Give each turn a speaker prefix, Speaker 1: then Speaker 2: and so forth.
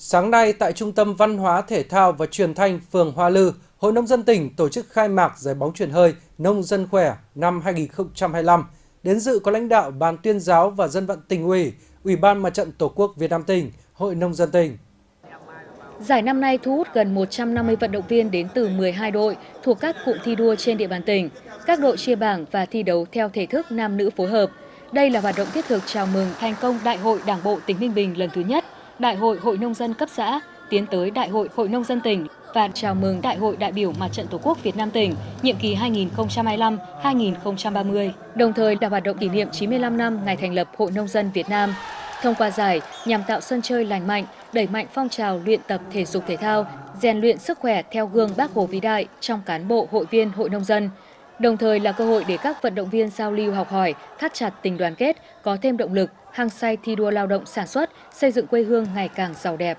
Speaker 1: Sáng nay tại Trung tâm Văn hóa Thể thao và Truyền thanh phường Hoa Lư, Hội nông dân tỉnh tổ chức khai mạc giải bóng chuyền hơi Nông dân khỏe năm 2025. Đến dự có lãnh đạo Ban Tuyên giáo và Dân vận Tỉnh ủy, Ủy ban Mặt trận Tổ quốc Việt Nam tỉnh, Hội nông dân tỉnh.
Speaker 2: Giải năm nay thu hút gần 150 vận động viên đến từ 12 đội thuộc các cụm thi đua trên địa bàn tỉnh. Các đội chia bảng và thi đấu theo thể thức nam nữ phối hợp. Đây là hoạt động thiết thực chào mừng thành công Đại hội Đảng bộ tỉnh Ninh Bình lần thứ nhất, Đại hội Hội nông dân cấp xã, tiến tới Đại hội Hội nông dân tỉnh và chào mừng Đại hội đại biểu Mặt trận Tổ quốc Việt Nam tỉnh nhiệm kỳ 2025-2030. Đồng thời là hoạt động kỷ niệm 95 năm ngày thành lập Hội nông dân Việt Nam. Thông qua giải nhằm tạo sân chơi lành mạnh, đẩy mạnh phong trào luyện tập thể dục thể thao, rèn luyện sức khỏe theo gương Bác Hồ vĩ đại trong cán bộ hội viên Hội nông dân. Đồng thời là cơ hội để các vận động viên giao lưu học hỏi, thắt chặt tình đoàn kết, có thêm động lực, hăng say thi đua lao động sản xuất, xây dựng quê hương ngày càng giàu đẹp.